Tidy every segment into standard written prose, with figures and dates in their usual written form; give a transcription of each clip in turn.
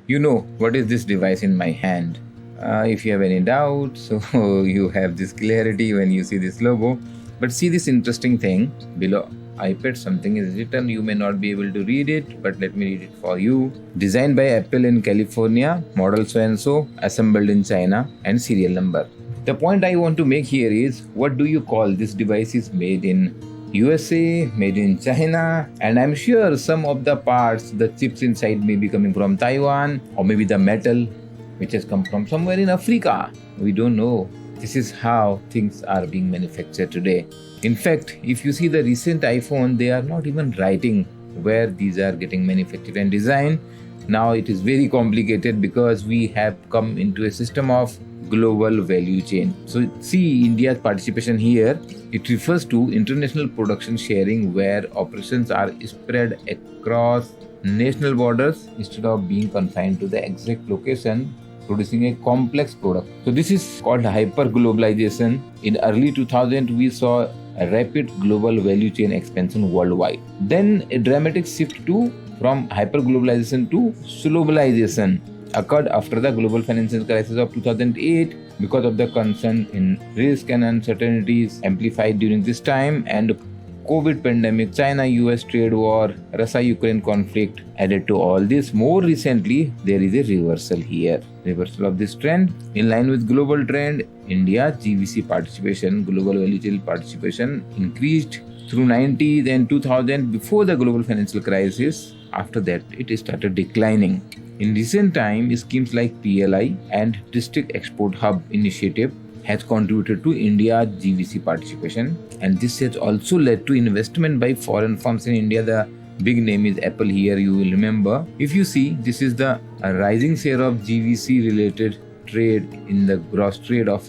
You know what is this device in my hand. If you have any doubt, so you have this clarity when you see this logo. But see this interesting thing below iPad, something is written. You may not be able to read it, but let me read it for you. Designed by Apple in California, model so and so, assembled in China, and serial number. The point I want to make here is, what do you call this device? Is made in USA, made in China, and I'm sure some of the parts, the chips inside may be coming from Taiwan, or maybe the metal which has come from somewhere in Africa. We don't know. This is how things are being manufactured today. In fact, if you see the recent iPhone, they are not even writing where these are getting manufactured and designed. Now it is very complicated because we have come into a system of global value chain. So see India's participation here. It refers to international production sharing where operations are spread across national borders instead of being confined to the exact location, producing a complex product. So this is called hyper globalization. In early 2000 we saw a rapid global value chain expansion worldwide. Then a dramatic shift from hyper globalization to globalization occurred after the global financial crisis of 2008 because of the concern in risk and uncertainties amplified during this time, and COVID pandemic, China-US trade war, Russia-Ukraine conflict added to all this. More recently, there is a reversal here. Reversal of this trend. In line with global trend, India's GVC participation, global value chain participation, increased through 90s and 2000 before the global financial crisis. After that, it started declining. In recent time, schemes like PLI and District Export Hub Initiative has contributed to India's GVC participation, and this has also led to investment by foreign firms in India. The big name is Apple here, you will remember. If you see, this is the rising share of GVC related trade in the gross trade of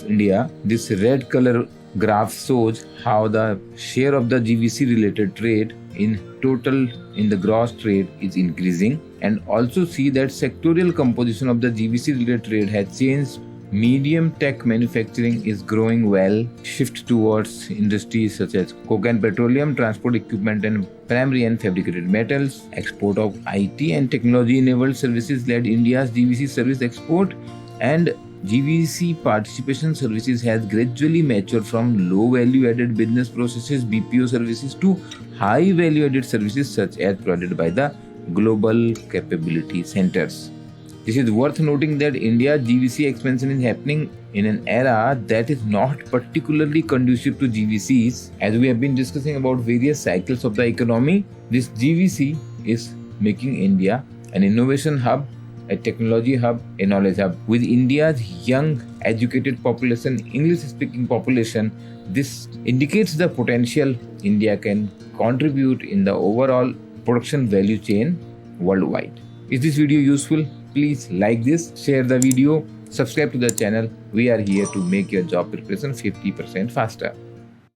India. This red color graph shows how the share of the GVC related trade in total in the gross trade is increasing, and also see that sectorial composition of the GVC related trade has changed. Medium tech manufacturing is growing well. Shift towards industries such as coke and petroleum, transport equipment and primary and fabricated metals. Export of IT and technology enabled services led India's GVC service export, and GVC participation services has gradually matured from low value added business processes BPO services to high value added services such as provided by the global capability centers. This is worth noting that India's GVC expansion is happening in an era that is not particularly conducive to GVCs. As we have been discussing about various cycles of the economy, this GVC is making India an innovation hub, a technology hub, a knowledge hub. With India's young, educated population, English-speaking population, this indicates the potential India can contribute in the overall production value chain worldwide. Is this video useful? Please like this, share the video, subscribe to the channel. We are here to make your job preparation 50% faster.